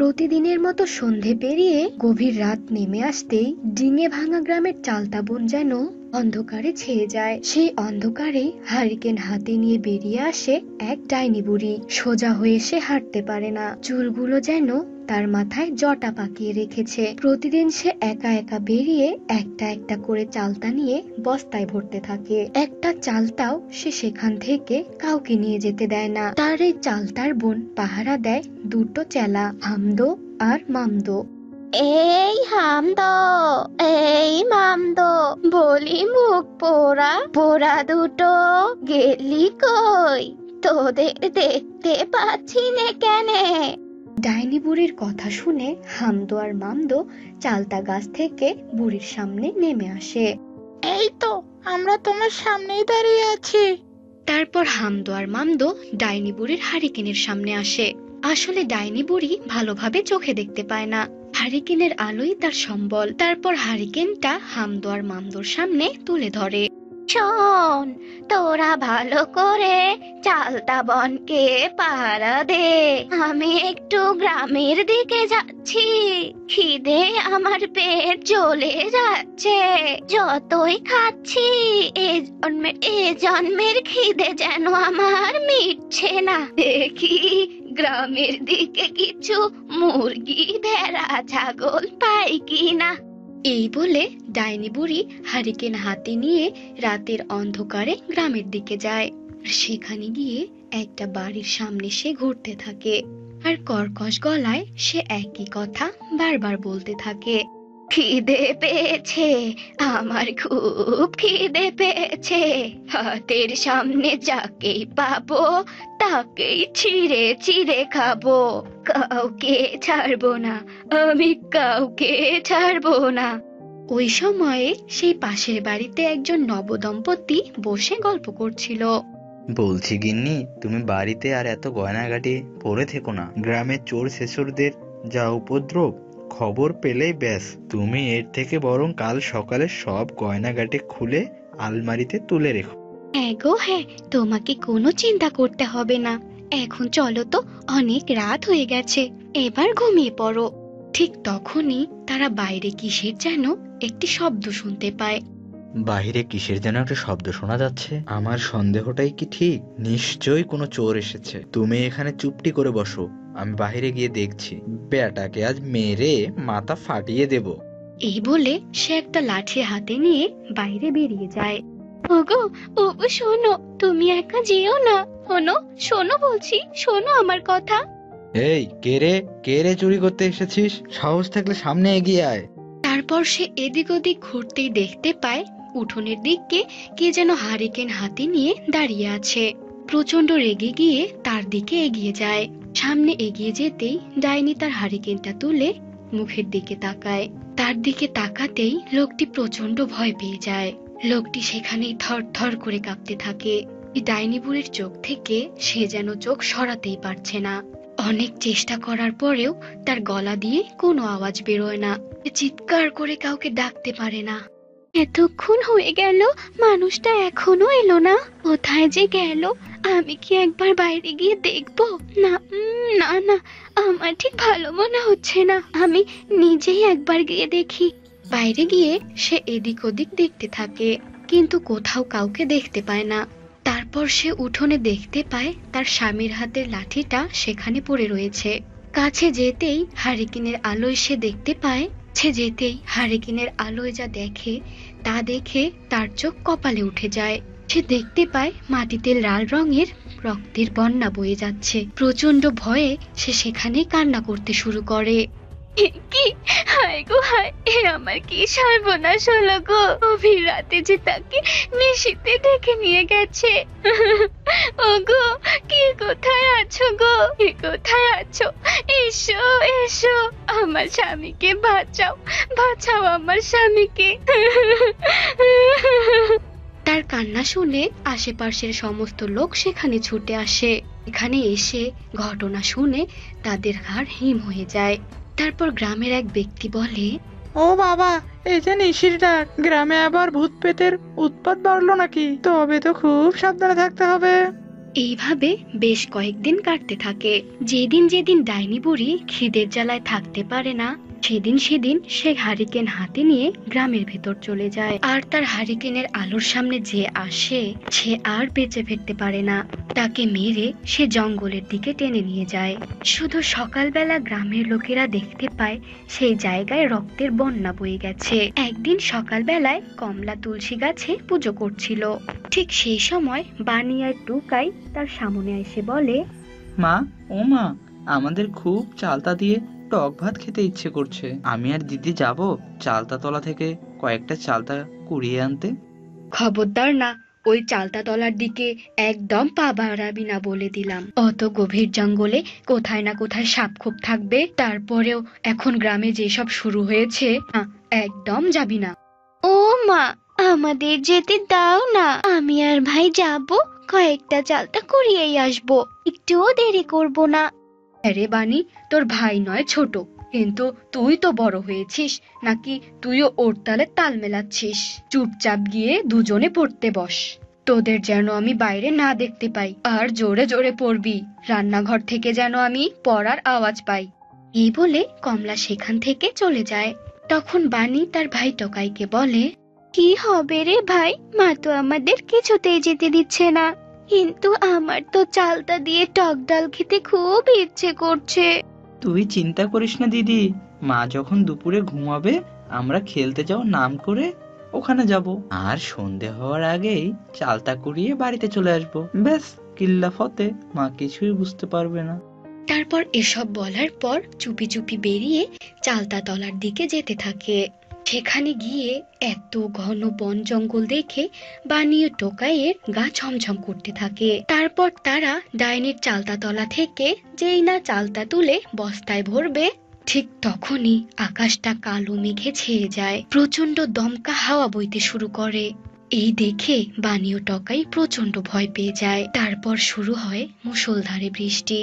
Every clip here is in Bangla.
প্রতিদিনের মতো সন্ধে পেরিয়ে গভীর রাত নেমে আসতেই ডিঙে ভাঙা গ্রামের চালতা বন যেন অন্ধকারে ছেয়ে যায়। সেই অন্ধকারে হারিকেন হাতে নিয়ে বেরিয়ে আসে এক ডাইনি বুড়ি। সোজা হয়ে সে হাঁটতে পারে না, চুলগুলো যেন তার মাথায় জটা পাকিয়ে রেখেছে। প্রতিদিন সে একা একা বেরিয়ে একটা একটা করে চালতা নিয়ে বস্তায় ভরতে থাকে। একটা চালতাও সে সেখান থেকে কাউকে নিয়ে যেতে দেয় না। তার এই চালতার বোন পাহারা দেয় দুটো চেলা, হামদো আর মামদো। এই হামদো, এই মামদো, বলি মুখ পোড়া পোড়া দুটো, গেলি কই? তোদের দেখতে পাচ্ছি না কেনে? ডাইনি বুড়ির কথা শুনে হামদো আর মামদো চালতা গাছ থেকে বুড়ির সামনে নেমে আসে। এই তো, আমরা তোমার সামনেই দাঁড়িয়ে আছি। তারপর হামদো আর মামদো ডাইনি বুড়ির হারিকেনের সামনে আসে। আসলে ডাইনি বুড়ি ভালোভাবে চোখে দেখতে পায় না, হারিকেনের আলোই তার সম্বল। তারপর হারিকেনটা হামদো আর মামদোর সামনে তুলে ধরে। শোন, তোরা ভালো করে চালতা বনকে পাহারা দে, আমি একটু গ্রামের দিকে যাচ্ছি। খিদে আমার পেট জ্বলে যাচ্ছে, যতই খাচ্ছি এ জন্মের খিদে যেন আমার মিটছে না। দেখি গ্রামের দিকে কিছু মুরগি, ভেড়া, ছাগল পাই কিনা। এই বলে ডাইনি বুড়ি হারিকেন হাতে নিয়ে রাতের অন্ধকারে গ্রামের দিকে যায়। সেখানে গিয়ে একটা বাড়ির সামনে সে ঘুরতে থাকে আর কর্কশ গলায় সে একই কথা বারবার বলতে থাকে। খিদে পেয়েছে, আমার খুব খিদে পেয়েছে। হাতের সামনে যাকেই পাবো তাকেই ছিঁড়ে ছিঁড়ে খাবো। কাউকে ছাড়বো না, আমি কাউকে ছাড়বো না। ওই সময়ে সেই পাশের বাড়িতে একজন নবদম্পতি বসে গল্প করছিল। বলছি গিন্নি, তুমি বাড়িতে আর এত গয়নাগাটি পরে থেকো না। গ্রামের চোর শেষরদের যা উপদ্রব, খবর পেলেই ব্যাস। তুমি এর থেকে বরং কাল সকালে সব গয়নাগাটি খুলে আলমারিতে তুলে রেখো। হ্যাঁ গো হ্যাঁ, তোমাকে কোনো চিন্তা করতে হবে না। এখন চলো তো, অনেক রাত হয়ে গেছে, এবার ঘুমিয়ে পড়ো। ঠিক তখনই তারা বাইরে কিসের যেন একটি শব্দ শুনতে পায়। বাহিরে কিসের যেন একটা শব্দ শোনা যাচ্ছে। আমার সন্দেহটাই কি ঠিক? নিশ্চয়ই কোনো চোর এসেছে। তুমি এখানে চুপটি করে বসো, আমি বাহিরে গিয়ে দেখছি। বেটাকে আজ মেরে মাথা ফাটিয়ে দেব। এই বলে সে একটা লাঠি হাতে নিয়ে বাইরে বেরিয়ে যায়। ওগো, ওগো শোনো, তুমি একা যেও না। শোনো, শোনো বলছি, শোনো আমার কথা। এই কে রে চুরি করতে এসেছিস? সাহস থাকলে সামনে এগিয়ে আয়। তারপর সে এদিক ওদিক ঘুরতেই দেখতে পায় উঠোনের দিকে কে যেন হারিকেন হাতে নিয়ে দাঁড়িয়ে আছে। প্রচন্ড রেগে গিয়ে তার দিকে এগিয়ে যায়। সামনে এগিয়ে যেতেই ডাইনি তার হারিকেনটা তুলে মুখের দিকে তাকায়। তার দিকে তাকাতেই লোকটি প্রচন্ড ভয় পেয়ে যায়। লোকটি সেখানেই থর থর করে কাঁপতে থাকে। ডাইনি বুড়ির চোখ থেকে সে যেন চোখ সরাতেই পারছে না। অনেক চেষ্টা করার পরেও তার গলা দিয়ে কোনো আওয়াজ বেরোয় না। চিৎকার করে কাউকে ডাকতে পারে না। এতক্ষণ হয়ে গেল, মানুষটা এখনো এলো না। কোথায় যে গেল? আমি কি একবার বাইরে গিয়ে দেখবো? না, না না, আমার ঠিক ভালো মনে হচ্ছে না। আমি নিজেই একবার গিয়ে দেখি। বাইরে গিয়ে সে এদিক ওদিক দেখতে থাকে, কিন্তু কোথাও কাউকে দেখতে পায় না। তারপর সে উঠোনে দেখতে পায় তার স্বামীর হাতের লাঠিটা সেখানে পড়ে রয়েছে। কাছে যেতেই হারিকেনের আলোয় সে দেখতে পায়। যেতেই হারিকেনের আলোয় যা দেখে তা দেখে তার চোখ কপালে উঠে যায়। সে দেখতে পায় মাটিতে লাল রঙের রক্তের বন্যা বয়ে যাচ্ছে। প্রচন্ড ভয়ে সে সেখানেই কান্না করতে শুরু করে। কি, হায় গো হায়, এ আমার কি সর্বনাশ হলো গো! গভীর রাতে যে তাকে নিশীথে ডেকে নিয়ে গেছে। ওগো, কি কোথায় আছো গো? কি কোথায় আছো? এসো এসো, আমার স্বামীকে বাঁচাও, বাঁচাও আমার স্বামীকে। তার কান্না শুনে আশেপাশের সমস্ত লোক সেখানে ছুটে আসে। এখানে এসে ঘটনা শুনে তাদের হাড় হিম হয়ে যায়। তারপর গ্রামের এক ব্যক্তি বলে, ও বাবা, এই যে নিশির ডাক, গ্রামে আবার ভূত পেতের উৎপাত বাড়লো নাকি? তবে তো খুব সাবধানে থাকতে হবে। এইভাবে বেশ কয়েকদিন কাটতে থাকে। যেদিন যেদিন ডাইনি বুড়ি খিদের জ্বালায় থাকতে পারে না, সেদিন সেদিন সে হারিকেন হাতে নিয়ে গ্রামের ভেতর চলে যায়। আর তার হারিকেনের আলোর সামনে যে আসে, সে আর বেঁচে ফিরতে পারে না। তাকে মেরে সে জঙ্গলের দিকে টেনে নিয়ে যায়। শুধু সকালবেলা গ্রামের লোকেরা দেখতে পায় সেই জায়গায় রক্তের বন্যা বয়ে গেছে। একদিন সকালবেলায় কমলা তুলসী গাছে পুজো করছিল। ঠিক সেই সময় বানি আর টুকাই তার সামনে এসে বলে, মা, ও মা, আমাদের খুব চালতা দিয়ে টক ভাত খেতে ইচ্ছে করছে। আমি আর দিদি যাব চালতাতলা থেকে কয়েকটা চালতা কুড়িয়ে আনতে। খবরদার না, ওই চালতা তলার দিকে একদম পা বাড়াবি না বলে দিলাম। অত গভীর জঙ্গলে কোথায় না কোথায় সাপ খোপ থাকবে। তারপরেও এখন গ্রামে যেসব শুরু হয়েছে, একদম যাবি না। ও মা, আমাদের যেতে দাও না, আমি আর ভাই যাব, কয়েকটা চালটা কুড়িয়েই আসবো, একটুও দেরি করব না। আরে বানি, তোর ভাই নয় ছোট, কিন্তু তুই তো বড় হয়েছিস নাকি? তুইও ওর তালে তাল মেলাচ্ছিস। চুপচাপ গিয়ে দুজনে পড়তে বস। তোদের যেন আমি বাইরে না দেখতে পাই। আর জোরে জোরে পড়বি, রান্নাঘর থেকে যেন আমি পড়ার আওয়াজ পাই। এই বলে কমলা সেখান থেকে চলে যায়। তখন বানি তার ভাই টকাইকে বলে, কি হবে রে ভাই, মা তো আমাদের কিছুতেই যেতে দিচ্ছে না, কিন্তু আমার তো চালতা দিয়ে টক ডাল খেতে খুব ইচ্ছে করছে। তুই চিন্তা করিস না দিদি, মা যখন দুপুরে ঘুমাবে আমরা খেলতে যাও নাম করে ওখানে যাব, আর সন্ধে হওয়ার আগেই চালতা কুড়িয়ে বাড়িতে চলে আসবো। ব্যাস, কিল্লা ফতে, মা কিছুই বুঝতে পারবে না। তারপর এসব বলার পর চুপি চুপি বেরিয়ে চালতা তলার দিকে যেতে থাকে। সেখানে গিয়ে এত ঘন বন জঙ্গল দেখে বানিয়ে টোকাইয়ের গা ছমছম করতে থাকে। তারপর তারা ডাইনির চালতা তলা থেকে যেই না চালতা তুলে বস্তায় ভরবে, ঠিক তখনই আকাশটা কালো মেঘে ছেয়ে যায়। প্রচন্ড দমকা হাওয়া বইতে শুরু করে। এই দেখে বানিও টকাই প্রচন্ড ভয় পেয়ে যায়। তারপর শুরু হয় মুষলধারে বৃষ্টি।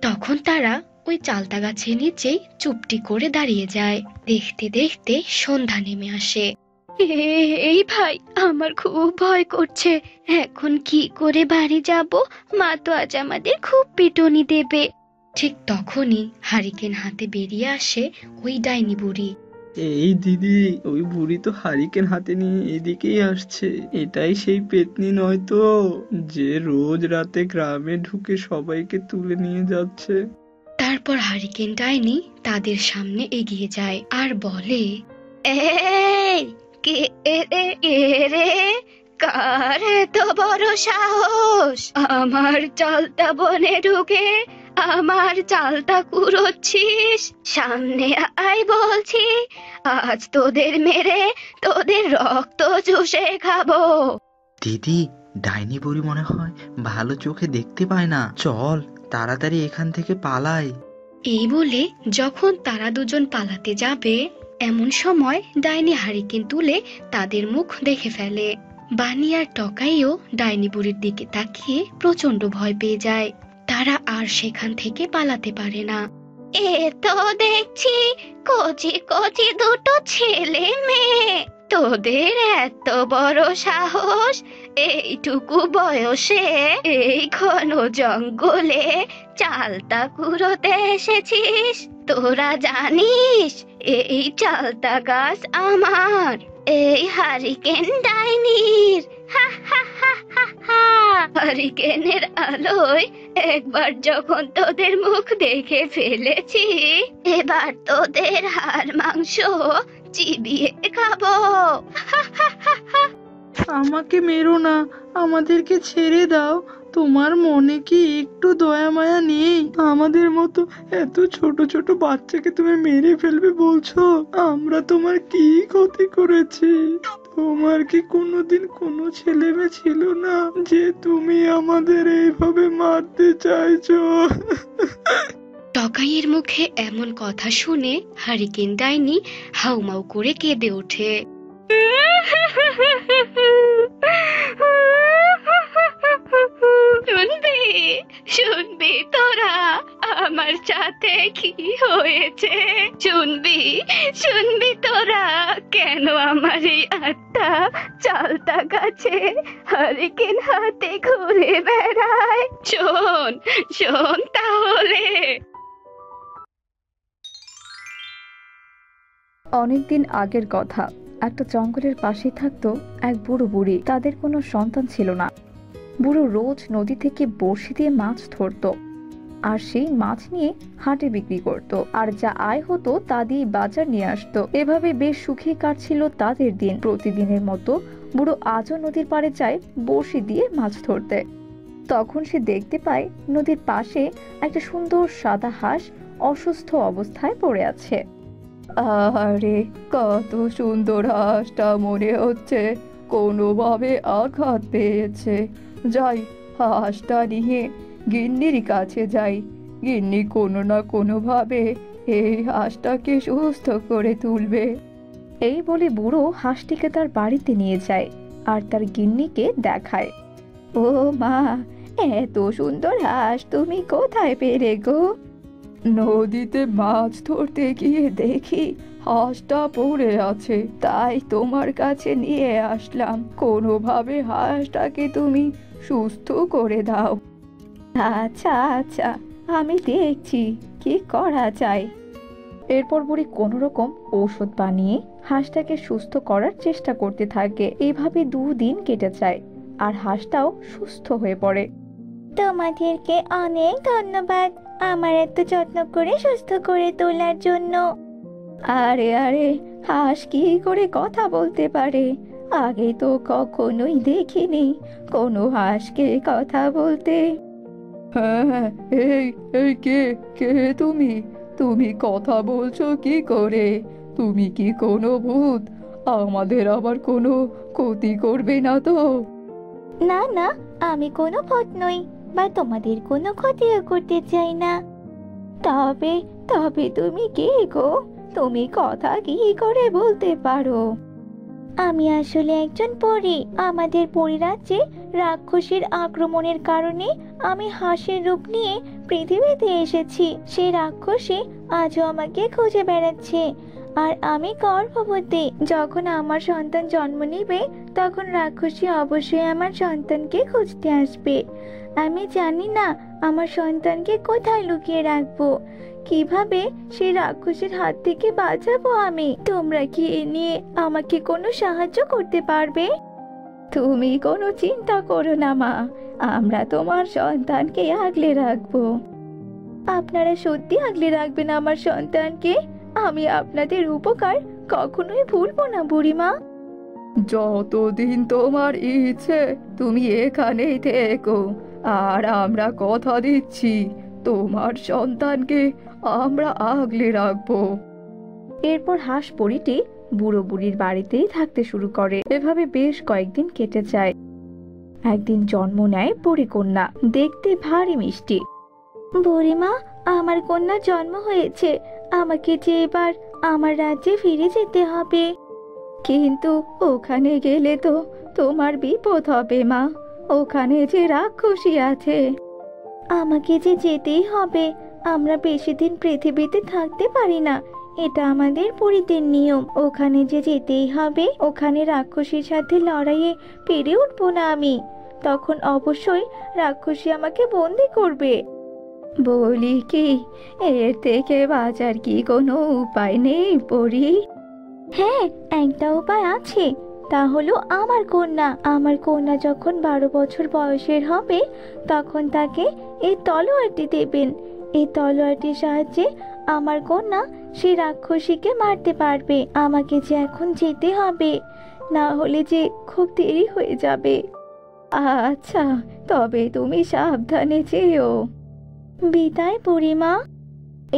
তখন তারা ওই চালতা গাছের নিচেই চুপটি করে দাঁড়িয়ে যায়। দেখতে দেখতে সন্ধ্যা নেমে আসে। এই ভাই, আমার খুব ভয় করছে, এখন কি করে বাড়ি যাব? মা তো আজ আমাদের খুব পিটুনি দেবে। ঠিক তখনই হারিকেন হাতে বেরিয়ে আসে ওই ডাইনি বুড়ি। এই দিদি, ওই বুড়ি তো হারিকেন হাতে নিয়ে এদিকেই আসছে। এটাই সেই পেতনি নয় তো, যে রোজ রাতে গ্রামে ঢুকে সবাইকে তুলে নিয়ে যাচ্ছে? তারপর হারিকেন ডাইনি তাদের সামনে এগিয়ে যায় আর বলে, এই কে রে, কার এত বড় সাহস আমার চালতা বনে ঢুকে আমার চালতা কুড়োচ্ছিস? সামনে আয় বলছি, আজ তোদের মেরে তোদের রক্ত চুষে খাবো। দিদি, ডাইনি বুড়ি মনে হয় ভালো চোখে দেখতে পায় না, চল তাড়াতাড়ি এখান থেকে পালাই। এই বলে যখন তারা দুজন পালাতে যাবে, এমন সময় ডাইনি হারিকেন তুলে তাদের মুখ দেখে ফেলে। বানি আর টকাইও ডাইনি বুড়ির দিকে তাকিয়ে প্রচন্ড ভয় পেয়ে যায়। তারা আর সেখান থেকে পালাতে পারে না। এ তো দেখছি কচি কচি দুটো ছেলে মেয়ে, তোদের এত বড় সাহস, এইটুকু বয়সে এই ঘন জঙ্গলে চালতা কুড়োতে এসেছিস? তোরা জানিস এই চালতা গাছ আমার, এই হারিকেন ডাইনির। হা হা হা হা হা। হারিকেনের আলোয় একবার যখন তোদের মুখ দেখে ফেলেছি, এবার তোদের হাড় মাংস চিবিয়ে খাবো। আমাকে মেরো না, আমাদেরকে ছেড়ে দাও। তোমার মনে কি একটু দয়া মায়া নেই? আমাদের মতো এত ছোট ছোট বাচ্চাকে তুমি মেরে ফেলবে বলছো? আমরা তোমার কি ক্ষতি করেছি? তোমার কি কোনোদিন কোনো ছেলে মেয়ে ছিল না যে তুমি আমাদের এইভাবে মারতে চাইছো? টকাইয়ের মুখে এমন কথা শুনে হারিকেন ডাইনি হাউমাউ করে কেঁদে ওঠে। শুনবি তোরা আমার সাথে কি হয়েছে? শুনবি তোরা কেন আমার এই আত্মা চালতা গাছে হারিকেন হাতে ঘুরে বেড়ায়? শোন শোন তাহলে। অনেকদিন আগের কথা। একটা জঙ্গলের পাশেই থাকতো এক বুড়ো বুড়ি। তাদের কোনো সন্তান ছিল না। বুড়ো রোজ নদী থেকে বড়শি দিয়ে মাছ ধরতো, আর সেই মাছ নিয়ে হাটে বিক্রি করত, আর যা আয় হতো তা দিয়ে বাজার নিয়ে আসতো। এভাবে বেশ সুখে কাটছিল তাদের দিন। প্রতিদিনের মতো বুড়ো আজও নদীর পাড়ে যায় বড়শি দিয়ে মাছ ধরতে। তখন সে দেখতে পায় নদীর পাশে একটা সুন্দর সাদা হাঁস অসুস্থ অবস্থায় পড়ে আছে। আরে, কত সুন্দর হাঁসটা, মনে হচ্ছে কোনোভাবে আঘাত পেয়েছে। যাই, হাঁসটা নিয়ে গিন্নির কাছে যাই। গিন্নি কোনো না কোনোভাবে এই হাঁসটাকে সুস্থ করে তুলবে। এই বলে বুড়ো হাঁসটিকে তার বাড়িতে নিয়ে যায় আর তার গিন্নিকে দেখায়। ও মা, এত সুন্দর হাঁস তুমি কোথায় পেলে গো? নদীতে মাছ ধরতে গিয়ে দেখি হাঁসটা পড়ে আছে, তাই তোমার কাছে নিয়ে আসলাম। কোনোভাবে হাঁসটাকে তুমি সুস্থ করে দাও। আচ্ছা আচ্ছা, আমি দেখছি কি করা যায়। এরপর বুড়ি কোনো রকম ঔষধ বানিয়ে হাঁসটাকে সুস্থ করার চেষ্টা করতে থাকে। এভাবে 2 দিন কেটে যায় আর হাঁসটাও সুস্থ হয়ে পড়ে। তোমাদেরকে অনেক ধন্যবাদ আমার এত যত্ন করে সুস্থ করে তোলার জন্য। আরে আরে, হাঁস কি করে কথা বলতে পারে? আগে তো কখনোই দেখিনি কোনো হাঁসকে কথা বলতে। হ্যাঁ, এই এই কে কে তুমি? তুমি কথা বলছো কি করে? তুমি কি কোনো ভূত? আমাদের আবার কোনো ক্ষতি করবে না তো? না না, আমি কোনো ভূত নই বা তোমাদের কোনো ক্ষতিও করতে চাই না। তবে তবে তুমি কে গো? তুমি কথা কি করে বলতে পারো? আমি আসলে একজন পরী। আমাদের পরিরাজ্যে রাক্ষসীর আক্রমণের কারণে আমি হাঁসের রূপ নিয়ে পৃথিবীতে এসেছি। সেই রাক্ষসী আজও আমাকে খুঁজে বেড়াচ্ছে, আর আমি গর্ভবতী। যখন আমার সন্তান জন্ম নেবে তখন রাক্ষসী অবশ্যই আমার সন্তানকে খুঁজতে আসবে। আমি জানি না আমার সন্তানকে কোথায় লুকিয়ে রাখবো, কিভাবে সেই রাক্ষসীর হাত থেকে বাঁচাবো আমি। তোমরা কি এ নিয়ে আমাকে কোনো সাহায্য করতে পারবে? তুমি কোনো চিন্তা করো না মা, আমরা তোমার সন্তানকে আগলে রাখবো। আপনারা সত্যি আগলে রাখবেন আমার সন্তানকে? আমি আপনাদের উপকার কখনোই ভুলবো না বুড়িমা। যতদিন তোমার ইচ্ছে তুমি এখানেই থেকো, আর আমরা কথা দিচ্ছি তোমার সন্তানকে আমরা আগলে রাখবো। এরপর হাঁস পরীটি বুড়ো বুড়ির বাড়িতেই থাকতে শুরু করে। এভাবে বেশ কয়েকদিন কেটে যায়। একদিন জন্ম নেয় পরীকন্যা, দেখতে ভারী মিষ্টি। বুড়িমা, আমার কন্যা জন্ম হয়েছে, আমাকে যে এবার আমার রাজ্যে ফিরে যেতে হবে। কিন্তু ওখানে গেলে তো তোমার বিপদ হবে মা, ওখানে যে রাক্ষসী আছে। আমাকে যে যেতেই হবে, আমরা বেশি দিন পৃথিবীতে থাকতে পারি না, এটা আমাদের পরিদের নিয়ম। ওখানে যে যেতেই হবে, ওখানে রাক্ষসীর সাথে লড়াইয়ে পেরে উঠবো না আমি, তখন অবশ্যই রাক্ষসী আমাকে বন্দি করবে। বলি কি, এর থেকে বাঁচার কি কোনো উপায় নেই পরি? হ্যাঁ, একটা উপায় আছে, তা হলো আমার কন্যা। আমার কন্যা যখন 12 বছর বয়সের হবে তখন তাকে এই তলোয়ারটি দেবেন। এই তলোয়ারটির সাহায্যে আমার কন্যা সেই রাক্ষসীকে মারতে পারবে। আমাকে যে এখন যেতে হবে, না হলে যে খুব দেরি হয়ে যাবে। আচ্ছা, তবে তুমি সাবধানে যেও। বিদায় বুড়িমা।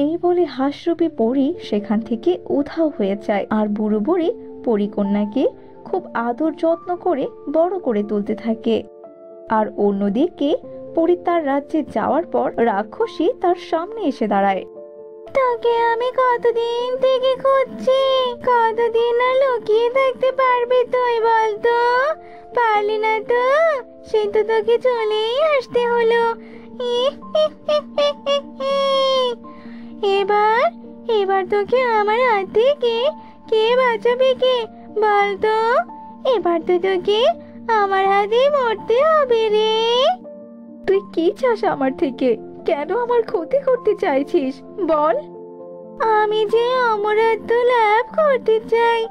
এই বলে হাঁসরূপী পরী সেখান থেকে উধাও হয়ে যায়। আর বুড়ো বুড়ি পরীকন্যাকে খুব আদর যত্ন করে বড় করে তুলতে থাকে। আর অন্যদিকে পরী তার রাজ্যে যাওয়ার পর রাক্ষসী তার সামনে এসে দাঁড়ায়। তোকে আমি কতদিন থেকে খুঁজছি, কতদিন আর লুকিয়ে থাকতে পারবি তুই বলতো? পারলি না তো, সে তো তোকে চলেই আসতে হলো। এবার এবার তোকে আমার হাত থেকে কে বাঁচাবে কে বল তো? এবার তো তোকে আমার হাতে মরতে হবে রে। তুই কি চাস আমার থেকে? কেন আমার ক্ষতি করতে চাইছিস বল? আমি যে অমরত্ব লাভ করতে চাই,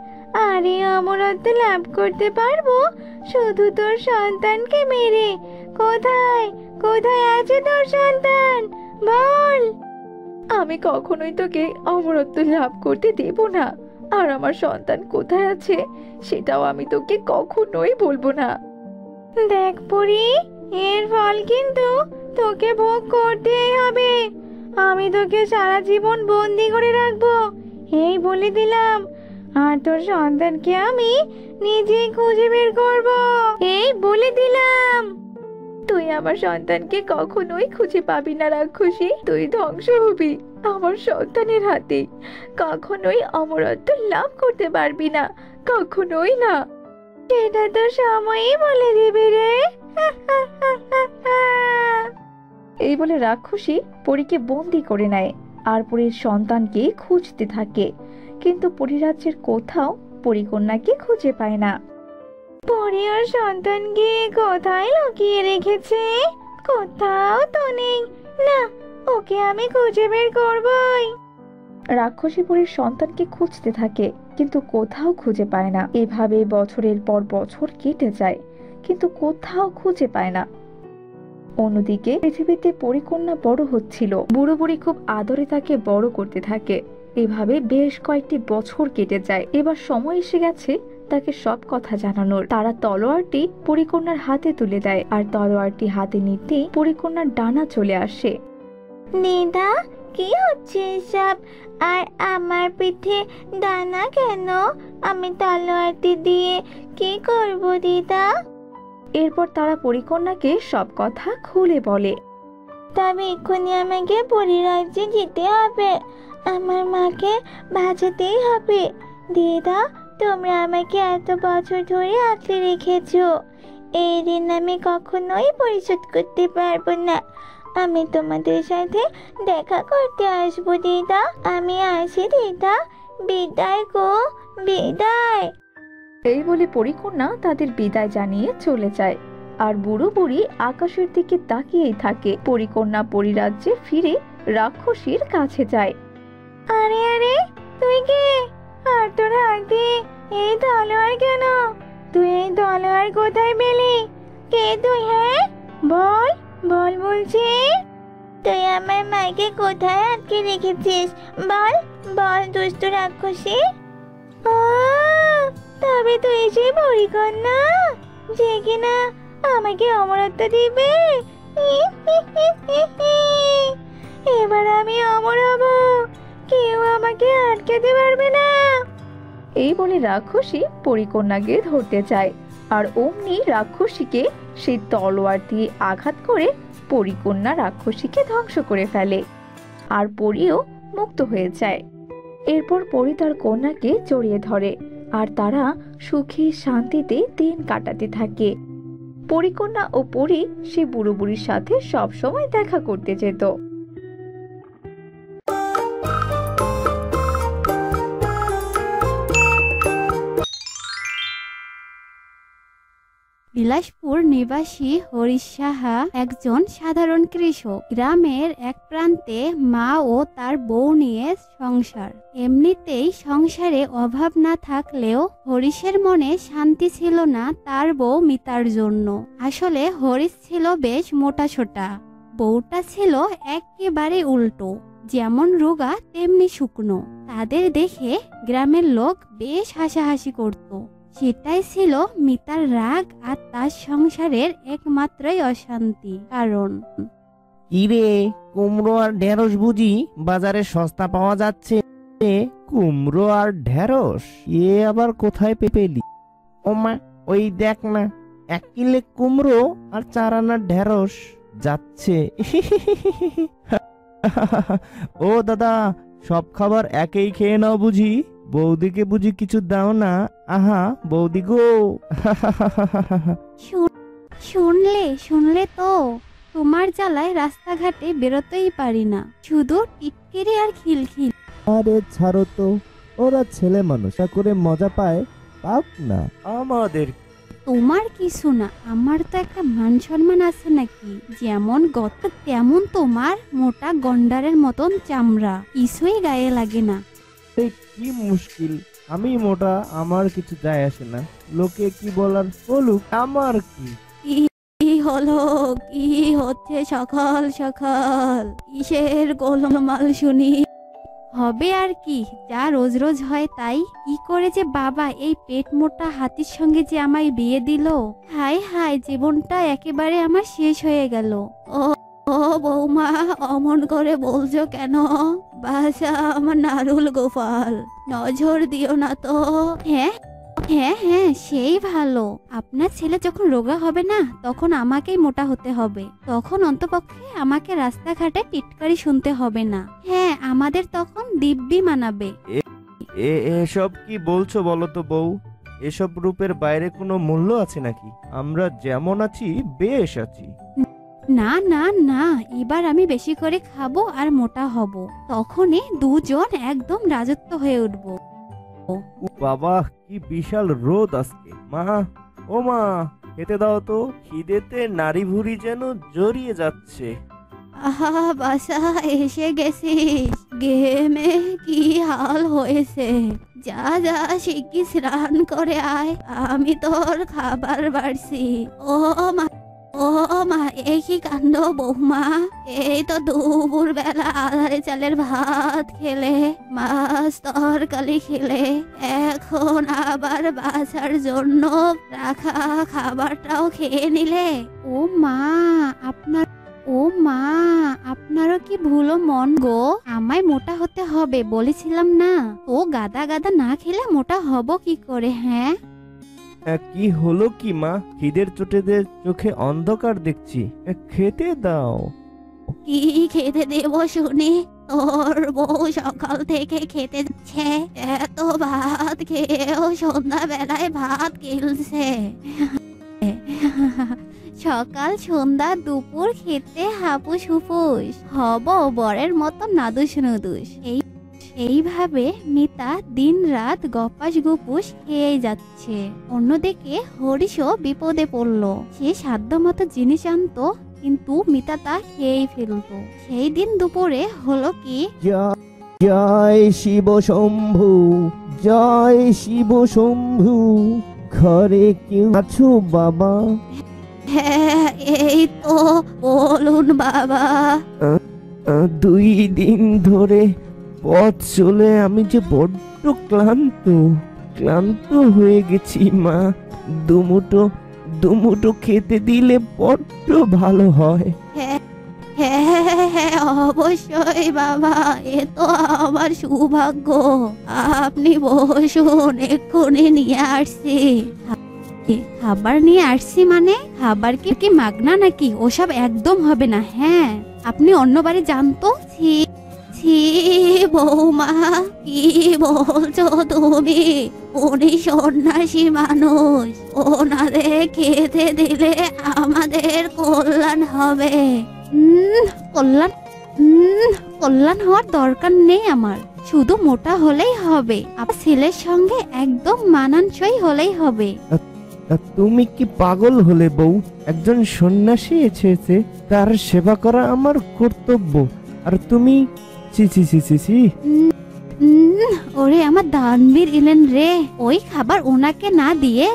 আর এই অমরত্ব লাভ করতে পারবো শুধু তোর সন্তানকে মেরে। কোথায় কোথায় আছে তোর সন্তান বল? আমি কখনোই তোকে অমরত্ব লাভ করতে দেব না। আর আমার সন্তান কোথায় আছে সেটাও আমি তোকে কখনোই বলবো না। দেখ পরি, এর ফল কিন্তু তোকে ভোগ করতেই হবে। আমি তোকে সারা জীবন বন্দি করে রাখবো, এই বলে দিলাম। আর তোর সন্তানকে আমি নিজেই খুঁজে বের করব, এই বলে দিলাম। তুই আমার সন্তানকে কখনোই খুঁজে পাবি না রাক্ষসী। তুই ধ্বংস হবি আমার সন্তানের হাতে। কখনোই অমরত্ব লাভ করতে পারবি না, কখনোই না। সেটা তো সময়ই বলে দিবে রে। এই বলে রাক্ষসী পরীকে বন্দি করে নেয় আর পরীর সন্তানকে খুঁজতে থাকে, কিন্তু পরিরাজ্যের কোথাও পরীকন্যাকে খুঁজে পায় না। পরি ওর সন্তানকে কোথায় লুকিয়ে রেখেছে? কোথাও তো নেই। না, ওকে আমি খুঁজে বের করবই। রাক্ষসী পরীর সন্তানকে খুঁজতে থাকে, কিন্তু কোথাও খুঁজে পায় না। এভাবে বছরের পর বছর কেটে যায়, কিন্তু কোথাও খুঁজে পায় না। অন্যদিকে পৃথিবীতে পরীকন্যা বড় হচ্ছিল। বুড়ো বুড়ি খুব আদরে তাকে বড় করতে থাকে। এভাবে বেশ কয়েকটি বছর কেটে যায়। এবার সময় এসে গেছে তাকে সব কথা জানানোর। তারা তলোয়ারটি পরীকন্যার হাতে তুলে দেয়, আর তলোয়ারটি হাতে নিতেই পরীকন্যার ডানা চলে আসে। দিদা, কি হচ্ছে এসব? আর আমার পিঠে দানা কেন? আমি তলোয়ারটি দিয়ে কি করব দিদা? এরপর তারা পরীকন্যাকে সব কথা খুলে বলে। তবে এক্ষুনি আমাকে পরিরাজ্যে যেতে হবে, আমার মাকে বাঁচাতেই হবে। দিদা, তোমরা আমাকে এত বছর ধরে আঁকড়ে রেখেছো, এই ঋণ আমি কখনোই পরিশোধ করতে পারবো না। আমি তোমাদের সাথে দেখা করতে আসবো দিদা। আমি আসি দিদা, বিদায় গো, বিদায়। এই বলে পরীকন্যা তাদের বিদায় জানিয়ে চলে যায়। আর বুড়ো বুড়ি আকাশের দিকে তাকিয়েই থাকে। পরীকন্যা পরিরাজ্যে ফিরে রাক্ষসীর কাছে যায়। আরে আরে, তুই কে? আর তোর হাতে এই তলোয়ার কেন? তুই এই তলোয়ার কোথায় পেলি? কে তুই? হ্যাঁ বল, বল বলছি। তুই আমার মাকে কোথায় আটকে রেখেছিস? বল বল দুষ্ট রাক্ষসী। তবে তুই সেই পরীকন্যা যে কিনা আমাকে অমরত্ব দিবে। এবার আমি অমর হব, কেউ আমাকে আটকাতে পারবে না। এই বলে রাক্ষসী পরীকন্যাকে ধরতে চায়, আর অমনি রাক্ষসীকে সেই তলোয়ার দিয়ে আঘাত করে পরীকন্যা রাক্ষসীকে ধ্বংস করে ফেলে, আর পরীও মুক্ত হয়ে যায়। এরপর পরী তার কন্যাকে জড়িয়ে ধরে, আর তারা সুখে শান্তিতে দিন কাটাতে থাকে। পরীকন্যা ও পরী সে বুড়ো বুড়ির সাথে সবসময় দেখা করতে যেত। বিলাসপুর নিবাসী হরিশ সাহা একজন সাধারণ কৃষক। গ্রামের এক প্রান্তে মা ও তার বউ নিয়ে সংসার। এমনিতেই সংসারে অভাব না থাকলেও হরিশের মনে শান্তি ছিল না তার বউ মিতার জন্য। আসলে হরিশ ছিল বেশ মোটাসোটা, বউটা ছিল একেবারে উল্টো, যেমন রোগা তেমনি শুকনো। তাদের দেখে গ্রামের লোক বেশ হাসাহাসি করত। সেটাই ছিল মিতার রাগ আর তার সংসারের একমাত্রই অশান্তি কারণ। ইরে, কুমড়ো আর ঢেঁড়স বুঝি বাজারে সস্তা পাওয়া যাচ্ছে? কুমড়ো আর ঢেঁড়স এ আবার কোথায় পেলি? ওমা, ওই দেখ না, 1 কিলো কুমড়ো আর 4 আনা ঢেঁড়স যাচ্ছে। ও দাদা, সব খাবার একেই খেয়ে নাও বুঝি? বৌদিকে বুঝি কিছু দাও না? আহা বৌদি গো। শুনলে তো, তোমার জ্বালায় রাস্তাঘাটে বেরোতেই পারি না, শুধু টিটকিরি আর খিলখিল। আরে ছাড়ো তো, ওরা ছেলে মানুষ, তা করে মজা পায়, পাক না। আমাদের তোমার কিছু না, আমার তো একটা মান সম্মান আছে নাকি? যেমন গত তেমন তোমার মোটা গন্ডারের মতন চামড়া, কিছুই গায়ে লাগে না। এই কি মুশকিল, আমি মোটা, আমার কিছু যায় আসে না, লোকে কি বলার বলুক, আমার কি। কি হলো, কি হচ্ছে সকাল সকাল? কিসের গোলমাল শুনি? হবে আর কি, যা রোজ রোজ হয় তাই। কি করে যে বাবা এই পেট মোটা হাতির সঙ্গে যে আমায় বিয়ে দিল, হায় হায়, জীবনটা একেবারে আমার শেষ হয়ে গেল। ও ও বৌমা, অমন করে বলছো কেন? বাসা আমার নারুল গোপাল, নজর দিও না তো। হ্যাঁ হ্যাঁ হ্যাঁ, সেই ভালো। আপনার ছেলে যখন রোগা হবে না, তখন আমাকেই মোটা হতে হবে। তখন অন্তপক্ষে আমাকে রাস্তাঘাটে টিটকারি শুনতে হবে না। হ্যাঁ, আমাদের তখন দিব্যি মানাবে। এসব কি বলছো বলো তো বউ? এসব রূপের বাইরে কোনো মূল্য আছে নাকি? আমরা যেমন আছি বেশ আছি। না না না, এবার আমি বেশি করে খাবো আর মোটা হব, তখনই দুজন একদম রাজত্ব হয়ে উঠবো। বাবা, কি বিশাল রোদ আজকে। মা, ও মা, খেতে দাও তো, খিদেতে নাড়ি ভুড়ি যেন জড়িয়ে যাচ্ছে। আহা বাসা, এসে গেছিস? গেমে কি হাল হয়েছে? যা যা শিগগির স্নান করে আয়, আমি তোর খাবার বাড়ছি। ও মা, ও মা, এই কি কাণ্ড বৌমা! এই তো দুপুর বেলা আধারে চালের ভাত খেলে, মাছ তরকারি খেলে, এখন আবার বাঁচার জন্য রাখা খাবারটাও খেয়ে নিলে। ও মা, আপনারও কি ভুলো মন গো? আমায় মোটা হতে হবে বলেছিলাম না? ও গাদা গাদা না খেলে মোটা হব কি করে? হ্যাঁ, কি হলো কি মা? খিদের চোটেদের চোখে অন্ধকার দেখছি, খেতে দাও। কি খেতে দেব শুনি? তোর বউ সকাল থেকে খেতে যাচ্ছে, এত ভাত খেয়েও সন্ধ্যা বেলায় ভাত গিলছে। সকাল সন্ধ্যা দুপুর খেতে হাপুস হুপুস হব বরের মতো নাদুস নুদুস। এইভাবে মিতা দিন রাত গপাস গুপুস খেয়েই যাচ্ছে। অন্যদিকে হরিশও বিপদে পড়লো। সে সাধ্য মতো জিনিস আনতো, কিন্তু মিতা তা খেয়েই ফেলতো। সেই দিন দুপুরে হলো কি, জয় শিব শম্ভু, জয় শিব শম্ভু, ঘরে কেউ আছো বাবা? হ্যাঁ এই তো, বলুন বাবা। 2 দিন ধরে পথ চলে আমি যে বড্ড ক্লান্ত হয়ে গেছি মা। দুমুটো খেতে দিলে বড্ড ভালো হয়। হ্যাঁ অবশ্যই বাবা, এ তো আমার সৌভাগ্য। আপনি বসুন, এক্ষুনি নিয়ে আসছি। খাবার নিয়ে আসছি মানে? খাবার কি মাগনা নাকি? ওসব একদম হবে না। হ্যাঁ, আপনি অন্য বাড়ি যান তো। ছি বৌমা, কি বলছো তুমি? উনি সন্ন্যাসী মানুষ, ওনাদের খেতে দিলে আমাদের কল্যাণ হবে। কল্যাণ হওয়ার দরকার নেই আমার, শুধু মোটা হলেই হবে। আপনার ছেলের সঙ্গে একদম মানানসই হলেই হবে। তুমি কি পাগল হলে বউ? একজন সন্ন্যাসী এসেছে, তার সেবা করা আমার কর্তব্য, আর তুমি ছি। ওরে আমার দানবীর এলেন রে। ওই খাবার ওনাকে না দিয়ে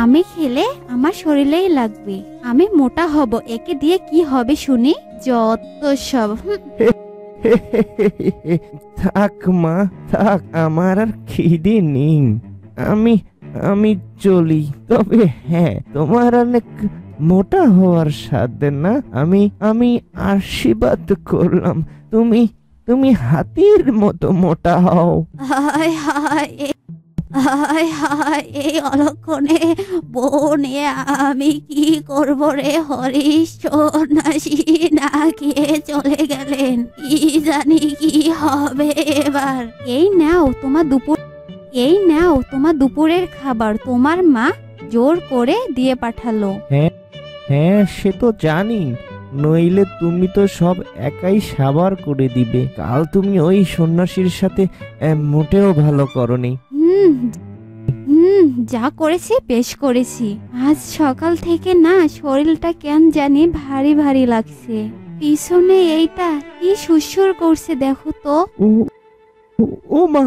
আমি খেলে আমার শরীরেই লাগবে, আমি মোটা হব। একে দিয়ে কি হবে শুনি? যত সব। থাক মা থাক, আমার আর খিদে নেই, আমি চলি। তবে হ্যাঁ, তোমার অনেক মোটা হওয়ার সাধ্য না, আমি আশীর্বাদ করলাম, তুমি হাতির মতো মোটা হও। হায় হায়, এই অলক্ষণে বউ নিয়ে আমি কি করব রে হরিশ? সন্ন্যাসী না খেয়ে চলে গেলেন, কি জানি কি হবে এবার। এই নাও তোমার দুপুরের খাবার, তোমার মা জোর করে দিয়ে পাঠালো। হ্যাঁ সে তো জানি, নইলে তুমি তো সব একাই সাবার করে দিবে। কাল তুমি ওই সন্ন্যাসীর সাথে মোটেও ভালো করনি। হুম হুম, যা করেছি বেশ করেছি। আজ সকাল থেকে না শরীরটা কেন জানি ভারী ভারী লাগছে। পিছনে এইটা কি সুরসুর করছে দেখো তো। ও ও মা,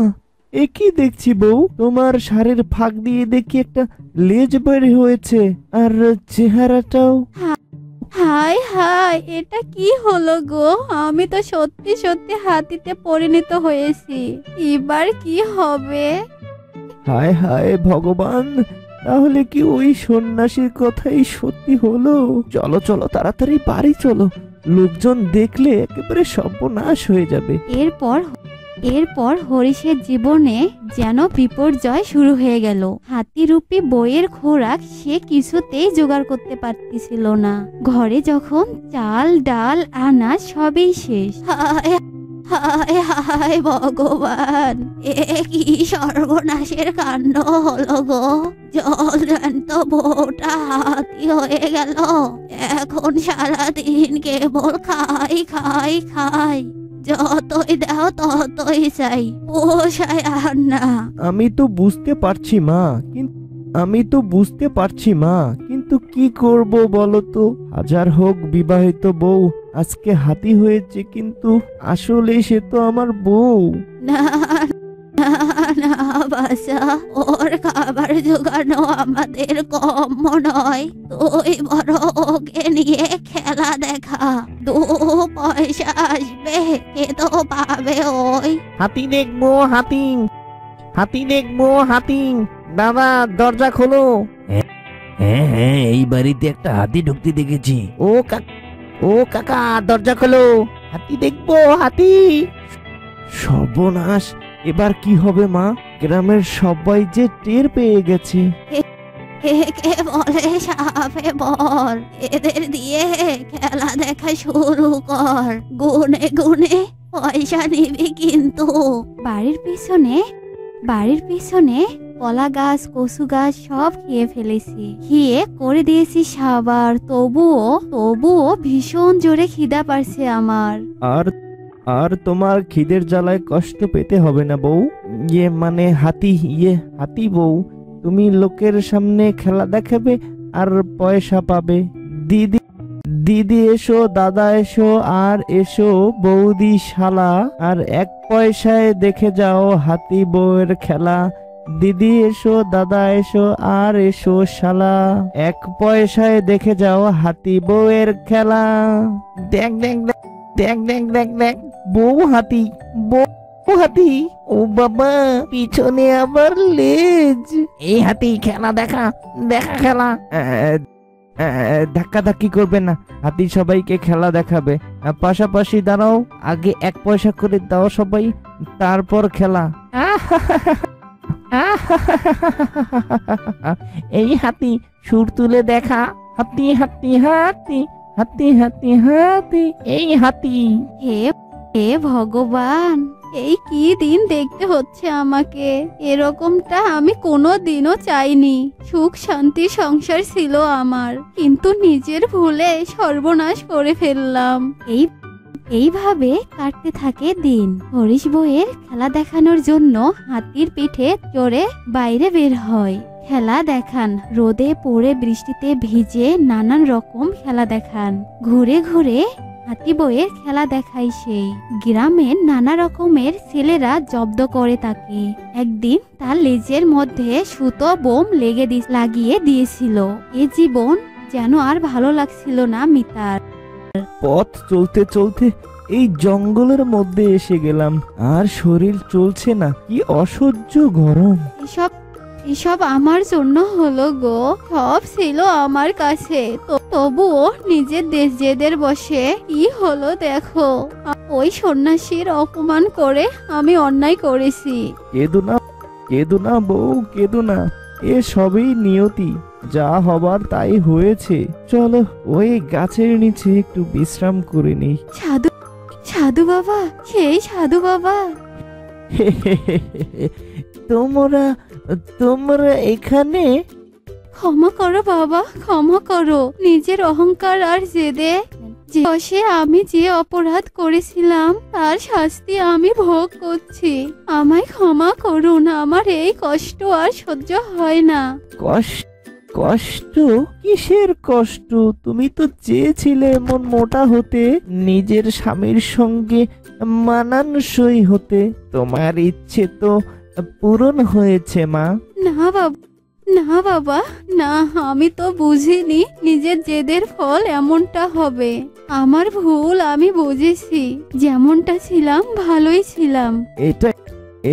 এ কি দেখছি বউ? তোমার শাড়ির ফাঁক দিয়ে দেখি একটা লেজ বের হয়েছে, আর চেহারাটাও। হায় হায়, এটা কি হলো গো? আমি তো সত্যি সত্যি হাতিতে পরিণত হয়েছি। এবার কি হবে? হায় হায় ভগবান, তাহলে কি ওই সন্ন্যাসীর কথাই সত্যি হলো? চলো চলো তাড়াতাড়ি বাড়ি চলো, লোকজন দেখলে একেবারে সর্বনাশ হয়ে যাবে। এরপর হরিশের জীবনে যেন বিপর্যয় শুরু হয়ে গেল। হাতিরূপী বইয়ের খোরাক সে কিছুতেই জোগাড় করতে পারতেছিল না। ঘরে যখন চাল ডাল আনাজ সবই শেষ। হায় হায় হায় ভগবান, এ কি সর্বনাশের কাণ্ড হলো গো! জলজান্ত বউটা হাতি হয়ে গেল। এখন সারাদিন কেবল খাই খাই খাই, যতই দাও ততই চাই, পোষায় আর না। আমি তো বুঝতে পারছি মা, কিন্তু কি করব বলো তো? হাজার হোক বিবাহিত বউ, আজকে হাতি হয়েছে, কিন্তু আসলে সে তো আমার বউ। না না না বাসা, ওর খাবার জোগানো আমাদের কম নয়। তুই বড় ওকে নিয়ে খেলা দেখা, 2 পয়সা আসবে কে তো পাবে ওই। হাতি দেখবো, হাতি দেখবো, হাতি। দাদা দরজা খোলো। হ্যাঁ হ্যাঁ, এই বাড়িতে একটা হাতি ঢুকতে দেখেছি। ও কাকা দরজা খোলো, হাতি দেখবো, হাতি। সর্বনাশ, এবার কি হবে মা? গ্রামের সবাই যে টের পেয়ে গেছে। কে বলে সাপে বল, এদের দিয়ে খেলা দেখা শুরু কর। গুনে গুনে পয়সা নিবি কিন্তু। বাড়ির পিছনে কলা গাছ কচু গাছ সব খেয়ে ফেলেছি, খেয়ে করে দিয়েছি সাবার। তবুও ভীষণ জোরে খিদা পারছে আমার। আর তোমার খিদের জ্বালায় কষ্ট পেতে হবে না বউ। মানে হাতি বউ, তুমি লোকের সামনে খেলা দেখাবে আর পয়সা পাবে। দিদি এসো, দাদা এসো, আর এসো বৌদি শালা, আর 1 পয়সায় দেখে যাও হাতি বউয়ের খেলা। দিদি এসো, দাদা এসো, আর এসো শালা, 1 পয়সায় দেখে যাও হাতি বউয়ের খেলা। দেখ দেখ দেখ দেখ দেখ দেখ, বউ হাতি। ও বাবা, পিছনে আবার লেজ। এই হাতি খেলা দেখা খেলা। ধাক্কা ধাক্কি করবে না, হাতি সবাইকে খেলা দেখাবে। পাশাপাশি দাঁড়াও, আগে 1 পয়সা করে দাও সবাই, তারপর খেলা। এই হাতি সুর তুলে দেখা, হাতি হাতি হাতি হাতি হাতি হাতি, এই হাতি। হে ভগবান, এই কি দিন দেখতে হচ্ছে আমাকে! এরকমটা আমি কোনোদিনও চাইনি। সুখ শান্তি সংসার ছিল আমার, কিন্তু নিজের ভুলে সর্বনাশ করে ফেললাম। এইভাবে কাটতে থাকে দিন। হরিশ বউয়ের খেলা দেখানোর জন্য হাতির পিঠে চড়ে বাইরে বের হয়। খেলা দেখান, রোদে পড়ে বৃষ্টিতে ভিজে নানান রকম খেলা দেখান। ঘুরে ঘুরে হাতি বউয়ের খেলা দেখায় সেই। গ্রামের নানা রকমের ছেলেরা জব্দ করে তাকে। একদিন তার লেজের মধ্যে সুতো বোম লাগিয়ে দিয়েছিল। এ জীবন যেন আর ভালো লাগছিল না মিতার। পথ চলতে চলতে এই জঙ্গলের মধ্যে এসে গেলাম, আর শরীর চলছে না, কি অসহ্য গরম। এসব আমার জন্য হলো গো। সব ছিল আমার কাছে, তবুও নিজের জেদের বসে কি হলো দেখো। ওই সন্ন্যাসীর অপমান করে আমি অন্যায় করেছি। কেঁদো না বউ, কেঁদো না, এ সবই নিয়তি, যা হবার তাই হয়েছে। চলো ওই গাছের নিচে একটু বিশ্রাম করে নেই। সাধু বাবা, সেই সাধু বাবা। তোমরা এখানে? ক্ষমা করো বাবা, ক্ষমা করো। নিজের অহংকার আর জেদে যে বসে আমি যে অপরাধ করেছিলাম তার শাস্তি আমি ভোগ করছি। আমায় ক্ষমা করুন, আমার এই কষ্ট আর সহ্য হয় না। কষ্ট? কষ্ট? কিসের কষ্ট? তুমি তো চেয়েছিলে এমন মোটা হতে, নিজের স্বামীর সঙ্গে মানানসই হতে। তোমার ইচ্ছে তো পূরণ হয়েছে মা। না বাবা, না বাবা, না, আমি তো বুঝিনি নিজের জেদের ফল এমনটা হবে। আমার ভুল, আমি বুঝেছি। যেমনটা ছিলাম ভালোই ছিলাম।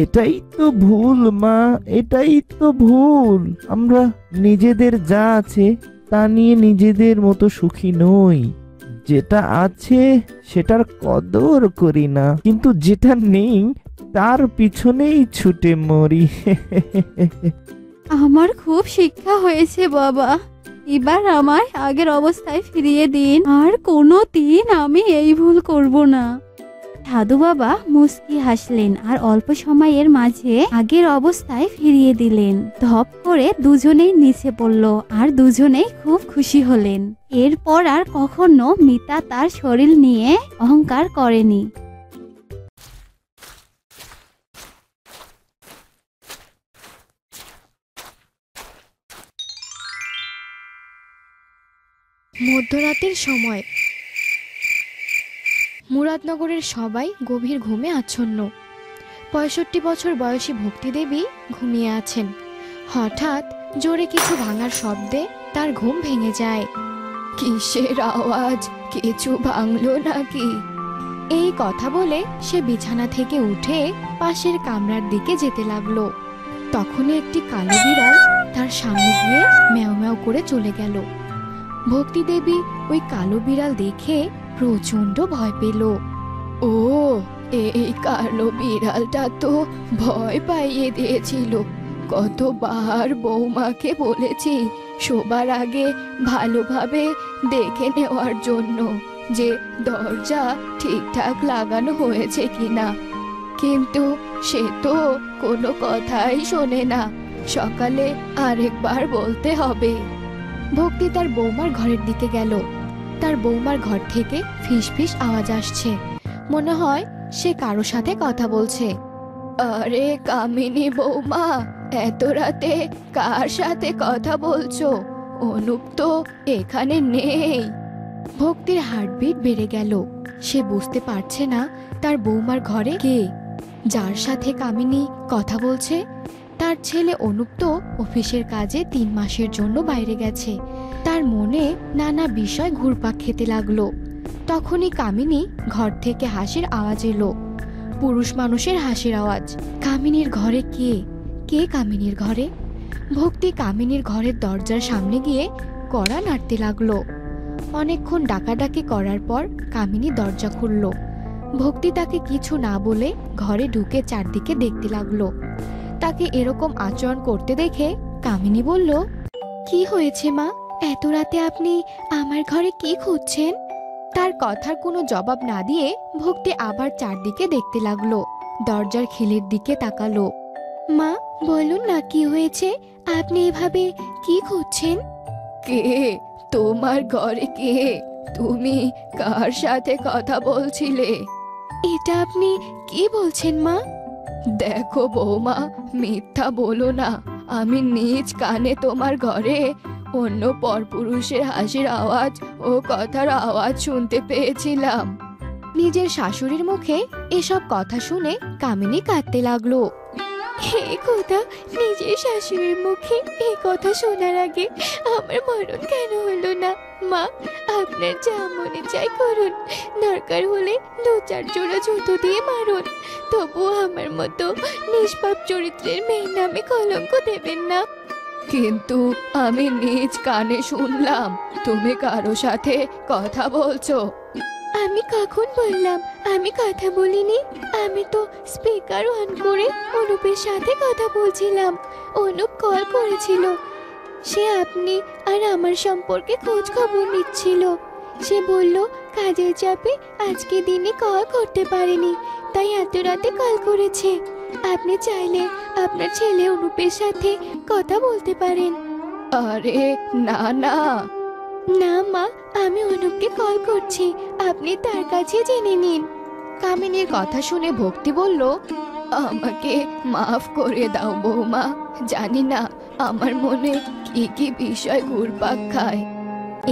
এটাই তো ভুল মা, এটাই তো ভুল। আমরা নিজেদের যা আছে তা নিয়ে নিজেদের মতো সুখী নই। যেটা আছে সেটার কদর করি না, কিন্তু যেটা নেই তার পিছনেই ছুটে মরি। আমার খুব শিক্ষা হয়েছে বাবা। এবার আমায় আগের অবস্থায় ফিরিয়ে দিন, আর কোনো দিন আমি এই ভুল করব না। সাধু বাবা মুস্কি হাসলেন আর অল্প সময়ের মাঝে আগের অবস্থায় ফিরিয়ে দিলেন। ধপ করে দুজনেই নিচে পড়ল আর দুজনেই খুব খুশি হলেন। এরপর আর কখনো মিতা তার শরীর নিয়ে অহংকার করেনি। মধ্যরাতের সময় মুরাদনগরের সবাই গভীর ঘুমে আচ্ছন্ন। ৬৫ বছর বয়সী ভক্তি দেবী ঘুমিয়ে আছেন। হঠাৎ জোরে কিছু ভাঙার শব্দে তার ঘুম ভেঙে যায়। কিসের আওয়াজ? কিছু ভাঙলো নাকি? এই কথা বলে সে বিছানা থেকে উঠে পাশের কামরার দিকে যেতে লাগলো। তখনই একটি কালো বিড়াল তার সামনে গিয়ে ম্যাও ম্যাও করে চলে গেল। ভক্তি দেবী ওই কালো বিড়াল দেখে প্রচন্ড ভয় পেল। ও, এই কালো বিড়ালটা তো ভয় পাইয়ে দিয়েছিল। কতবার বৌমাকে বলেছি শোবার আগে ভালোভাবে দেখে নেওয়ার জন্য যে দরজা ঠিকঠাক লাগানো হয়েছে কিনা, কিন্তু সে তো কোনো কথাই শোনে না। সকালে আরেকবার বলতে হবে। ভক্তি তার বৌমার ঘরের দিকে গেল। তার বৌমার ঘর থেকে ফিসফিস আওয়াজ আসছে। মনে হয় সে কারো সাথে কথা বলছে। আরে কামিনী বৌমা, এত রাতে কার সাথে কথা বলছো? অনুপ তো এখানে নেই। ভক্তির হার্টবিট বেড়ে গেল। সে বুঝতে পারছে না তার বৌমার ঘরে কে, যার সাথে কামিনী কথা বলছে। তার ছেলে অনুপ তো অফিসের কাজে ৩ মাসের জন্য বাইরে গেছে। তার মনে নানা বিষয় ঘুরপাক খেতে লাগলো। তখনই কামিনী ঘর থেকে হাসির আওয়াজ এলো। পুরুষ মানুষের হাসির আওয়াজ। কামিনীর ঘরে কে? কে কামিনীর ঘরে? ভক্তি কামিনীর ঘরের দরজার সামনে গিয়ে কড়া নাড়তে লাগলো। অনেকক্ষণ ডাকাডাকি করার পর কামিনী দরজা খুলল। ভক্তি তাকে কিছু না বলে ঘরে ঢুকে চারদিকে দেখতে লাগলো। তাকে এরকম আচরণ করতে দেখে কামিনী বলল, কি হয়েছে মা? এত রাতে আপনি আমার ঘরে কি খুঁজছেন? তার কথার কোনো জবাব না দিয়ে ভক্তি আবার চারদিকে দেখতে লাগলো। দরজার খিলের দিকে তাকালো। মা, বলুন না কি হয়েছে? আপনি এভাবে কি খুঁজছেন? কে? তোমার ঘরে কে? তুমি কার সাথে কথা বলছিলে? এটা আপনি কি বলছেন মা? দেখো বৌমা, মিথ্যা বলো না। আমি নিজ কানে তোমার ঘরে অন্য পরপুরুষের হাসির আওয়াজ ও কথার আওয়াজ শুনতে পেয়েছিলাম। নিজের শাশুড়ির মুখে এসব কথা শুনে কামিনী কাঁদতে লাগলো। হে খোদা, নিজের শাশুড়ির মুখে এই কথা শোনার আগে আমার মরণ কেন হলো না? মা, আপনার যা মনে চাই করুন। দরকার হলে 2-4 জোড়া জুতো দিয়ে মারুন, তবুও আমার মতো নিষ্পাপ চরিত্রের মেয়ের নামে কলঙ্ক দেবেন না। কিন্তু আমি নিজ কানে শুনলাম তুমি কারো সাথে কথা বলছো। আমি কখন বললাম আমি কথা বলিনি? আমি তো স্পিকার অন করে অনুপের সাথে কথা বলছিলাম। অনুপ কল করেছিল। সে আপনি আর আমার সম্পর্কে খোঁজ খবর নিচ্ছিল। সে বলল কাজের চাপে আজকে দিনে কল করতে পারেনি, তাই এত রাতে কল করেছে। আপনি চাইলে আপনার ছেলে অনুপের সাথে কথা বলতে পারেন। আরে না না, না মা, আমি অনুপকে কল করছি, আপনি তার কাছে জেনে নিন। কামিনীর কথা শুনে ভক্তি বলল, আমাকে মাফ করে দাও বৌমা, জানি না আমার মনে কি কি বিষয় ঘুরপাক খায়।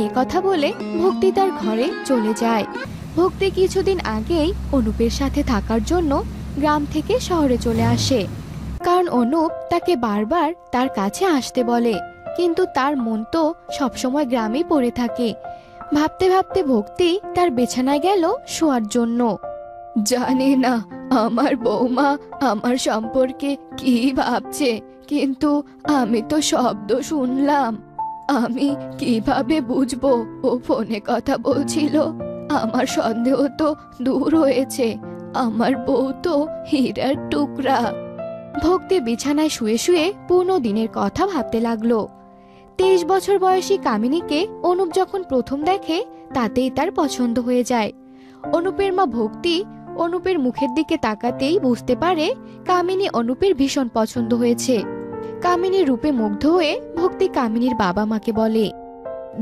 এ কথা বলে ভক্তি তার ঘরে চলে যায়। ভক্তি কিছুদিন আগেই অনুপের সাথে থাকার জন্য গ্রাম থেকে শহরে চলে আসে, কারণ অনুপ তাকে বারবার তার কাছে আসতে বলে, কিন্তু তার মন তো সবসময় গ্রামেই পড়ে থাকে। ভাবতে ভাবতে ভক্তি তার বিছানায় গেল শোয়ার জন্য। জানি না আমার বৌমা আমার সম্পর্কে কি ভাবছে, কিন্তু আমি তো শব্দ শুনলাম। আমি কিভাবে বুঝবো ও ফোনে কথা বলছিল? আমার সন্দেহ তো দূর হয়েছে, আমার বউ তো হীরার টুকরা। ভক্তি বিছানায় শুয়ে শুয়ে পুরনো দিনের কথা ভাবতে লাগলো। 23 বছর বয়সী কামিনীকে অনুপ যখন প্রথম দেখে তাতেই তার পছন্দ হয়ে যায়। অনুপের মা ভক্তি অনুপের মুখের দিকে তাকাতেই বুঝতে পারে কামিনী অনুপের ভীষণ পছন্দ হয়েছে। কামিনীর রূপে মুগ্ধ হয়ে ভক্তি কামিনীর বাবা মাকে বলে,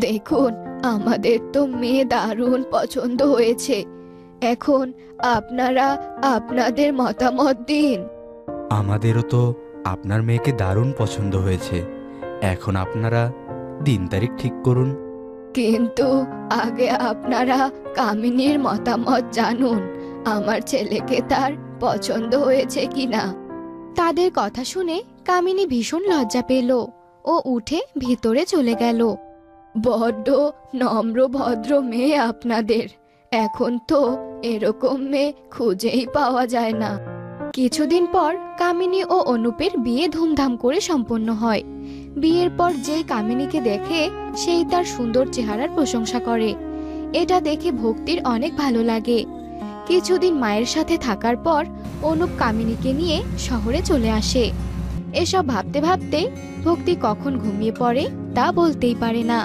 দেখুন আমাদের তো মেয়ে দারুণ পছন্দ হয়েছে, এখন আপনারা আপনাদের মতামত দিন। আমাদেরও তো আপনার মেয়েকে দারুণ পছন্দ হয়েছে, এখন আপনারা দিন তারিখ ঠিক করুন। কিন্তু আগে আপনারা কামিনীর মতামত জানুন, আমার ছেলেকে তার পছন্দ হয়েছে কিনা। তাদের কথা শুনে কামিনী ভীষণ লজ্জা পেল ও উঠে ভিতরে চলে গেল। বড্ড নম্র ভদ্র মেয়ে আপনাদের, এখন তো এরকম মেয়ে খুঁজেই পাওয়া যায় না। কিছুদিন পর কামিনী ও অনুপের বিয়ে ধুমধাম করে সম্পন্ন হয়। বিয়ের পর যেই কামিনীকে দেখে সেই তার সুন্দর চেহারার প্রশংসা করে। এটা দেখে ভক্তির অনেক ভালো লাগে। কিছুদিন মায়ের সাথে থাকার পর অনুপ কামিনীকে নিয়ে শহরে চলে আসে। এসব ভাবতে ভাবতে ভক্তি কখন ঘুমিয়ে পড়ে তা বলতেই পারে না।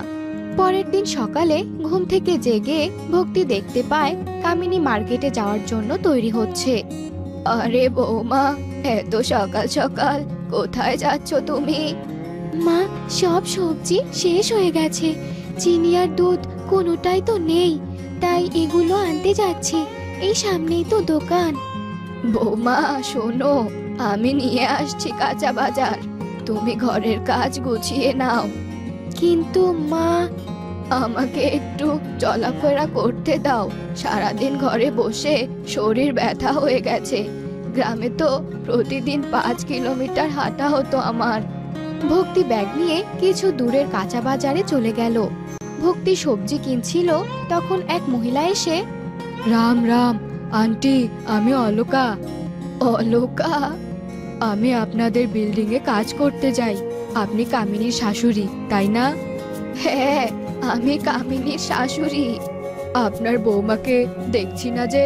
পরের দিন সকালে ঘুম থেকে জেগে ভক্তি দেখতে পায় কামিনী মার্কেটে যাওয়ার জন্য তৈরি হচ্ছে। আরে বৌমা, এত সকাল সকাল কোথায় যাচ্ছ তুমি? মা, সব সবজি শেষ হয়ে গেছে, চিনি আর দুধ কোনোটাই তো নেই, তাই এগুলো আনতে যাচ্ছি, এই সামনেই তো দোকান। বৌমা শোনো, আমি নিয়ে আসছি কাঁচা বাজার, তুমি ঘরের কাজ গুছিয়ে নাও। কিন্তু মা, আমাকে একটু চলাফেরা করতে দাও, সারাদিন ঘরে বসে শরীর ব্যথা হয়ে গেছে। গ্রামে তো প্রতিদিন 5 কিলোমিটার হাঁটা হতো আমার। ভক্তি ব্যাগ নিয়ে কিছু দূরের কাঁচা বাজারে চলে গেল। ভক্তি সবজি কিনছিল, তখন এক মহিলা এসে, রাম রাম আন্টি, আমি অলোকা। অলোকা? আমি আপনাদের বিল্ডিং এ কাজ করতে যাই, আপনি কামিনীর শাশুড়ি তাই না? হ্যাঁ, আমি কামিনীর শাশুড়ি। আপনার বৌমাকে দেখছি না যে?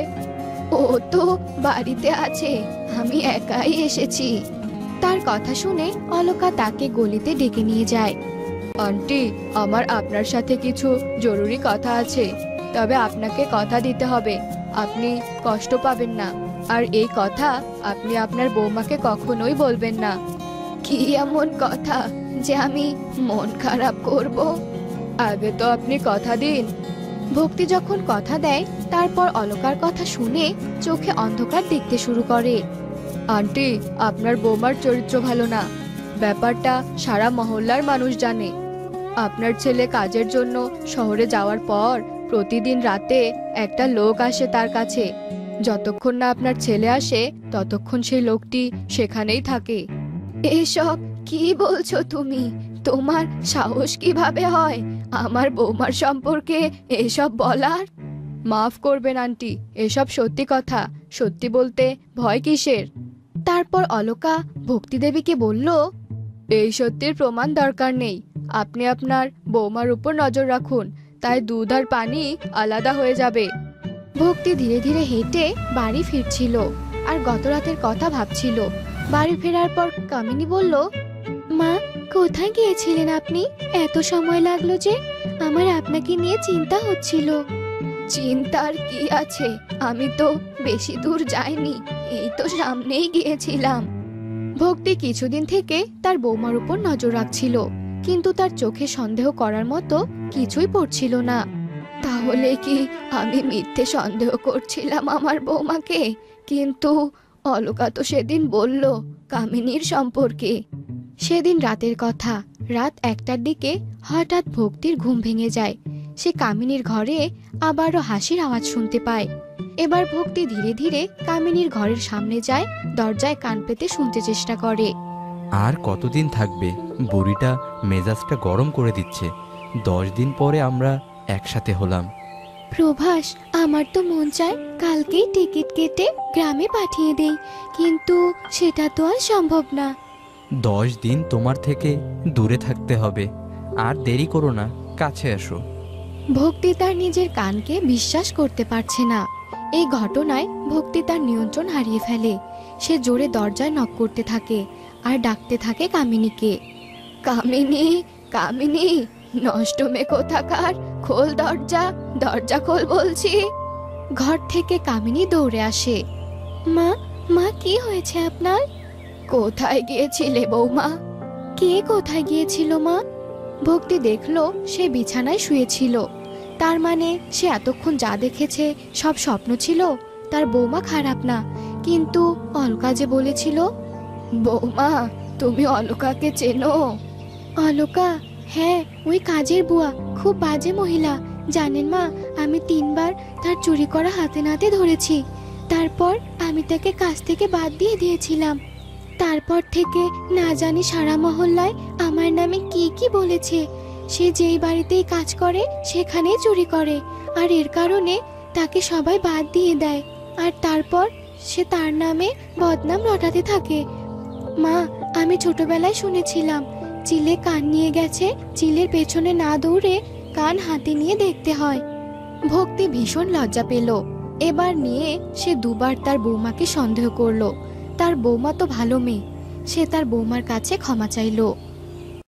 ও তো বাড়িতে আছে, আমি একাই এসেছি। তার কথা শুনে অলোকা তাকে গলিতে ডেকে নিয়ে যায়। আন্টি, আমার আপনার সাথে কিছু জরুরি কথা আছে, তবে আপনাকে কথা দিতে হবে, আপনি কষ্ট পাবেন না, আর এই কথা আপনি আপনার বৌমাকে কখনোই বলবেন না। কি এমন কথা যে আমি মন খারাপ করব? আগে তো আপনি কথা দিন। ভক্তি যখন কথা দেয় তারপর অলোকার কথা শুনে চোখে অন্ধকার দেখতে শুরু করে। আন্টি, আপনার বৌমার চরিত্র ভালো না, ব্যাপারটা সারা মহল্লার মানুষ জানে। আপনার ছেলে কাজের জন্য শহরে যাওয়ার পর প্রতিদিন রাতে একটা লোক আসে তার কাছে, যতক্ষণ না আপনার ছেলে আসে ততক্ষণ সেই লোকটি সেখানেই থাকে। এসব কি বলছো তুমি? তোমার সাহস কিভাবে হয় আমার বৌমার সম্পর্কে এসব বলার? মাফ করবেন আন্টি, এসব সত্যি কথা, সত্যি বলতে ভয় কিসের? তারপর অলোকা ভক্তি দেবীকে বলল, এই সত্যির প্রমাণ দরকার নেই, আপনি আপনার বৌমার উপর নজর রাখুন, তাই দুধ আর পানি আলাদা হয়ে যাবে। ভক্তি ধীরে ধীরে হেঁটে বাড়ি ফিরছিল আর গত রাতের কথা ভাবছিল। বাড়ি ফেরার পর কামিনী বলল, মা, কোথায় গিয়েছিলেন আপনি? এত সময় লাগলো যে, আমার আপনাকে নিয়ে চিন্তা হচ্ছিল। চিন্তার কি আছে, আমি তো বেশি দূর যাইনি, এই তো সামনেই গিয়েছিলাম। ভক্তি কিছুদিন থেকে তার বৌমার উপর নজর রাখছিল, কিন্তু তার চোখে সন্দেহ করার মতো কিছুই পড়ছিল না। তাহলে কি আমি মিথ্যে সন্দেহ করছিলাম আমার বৌমাকে? কিন্তু অলকা তো সেদিন বলল কামিনীর সম্পর্কে। সেদিন রাতের কথা, রাত 1টার দিকে হঠাৎ ভক্তির ঘুম ভেঙে যায়। সে কামিনীর ঘরে আবারও হাসির আওয়াজ শুনতে পায়। এবার ভক্তি ধীরে ধীরে কামিনীর ঘরের সামনে যায়, দরজায় কান পেতে শুনতে চেষ্টা করে। আর কতদিন থাকবে? বুড়িটা মেজাজটা গরম করে দিচ্ছে। 10 দিন পরে আমরা একসাথে হলাম। প্রভাস, আমার তো মন চায় কালকেই টিকিট কেটে গ্রামে পাঠিয়ে দেই, কিন্তু সেটা তো আর সম্ভব না। 10 দিন তোমার থেকে দূরে থাকতে হবে। আর দেরি করো না, কাছে আসো। ভক্তি তার নিজের কানকে বিশ্বাস করতে পারছে না। এই ঘটনায় ভক্তি তার নিয়ন্ত্রণ হারিয়ে ফেলে। সে জোরে দরজায় নক করতে থাকে আর ডাকতে থাকে কামিনীকে। কামিনী, কামিনী, নষ্ট মেয়ে কোথাকার, খোল দরজা, দরজা খোল বলছি। ঘর থেকে কামিনী দৌড়ে আসে। মা, মা, কি হয়েছে আপনার? কোথায় গিয়েছিলে বৌমা? কে কোথায় গিয়েছিল মা? ভক্তি দেখলো সে বিছানায় শুয়েছিল। তার মানে সে এতক্ষণ যা দেখেছে সব স্বপ্ন ছিল। তার বৌমা খারাপ না, কিন্তু অলকা যে বলেছিল। বৌমা, তুমি অলকাকে চেনো? অলকা? হ্যাঁ, ওই কাজের বুয়া, খুব বাজে মহিলা। জানেন মা, আমি 3বার তার চুরি করা হাতে নাতে ধরেছি। তারপর আমি তাকে কাজ থেকে বাদ দিয়ে দিয়েছিলাম। তারপর থেকে না জানি সারা মহল্লায় আমার নামে কি কি বলেছে। সে যেই বাড়িতেই কাজ করে সেখানেই চুরি করে, আর এর কারণে তাকে সবাই বাদ দিয়ে দেয়। আর তারপর সে তার নামে বদনাম রটাতে থাকে। মা, আমি ছোটবেলায় শুনেছিলাম চিলে কান নিয়ে গেছে, চিলের পেছনে না দৌড়ে কান হাতে নিয়ে দেখতে হয়। ভক্তি ভীষণ লজ্জা পেল। এবার নিয়ে সে 2বার তার বৌমাকে সন্দেহ করলো। তার বৌমা তো ভালো মেয়ে, সে তার বৌমার কাছে ক্ষমা চাইলো।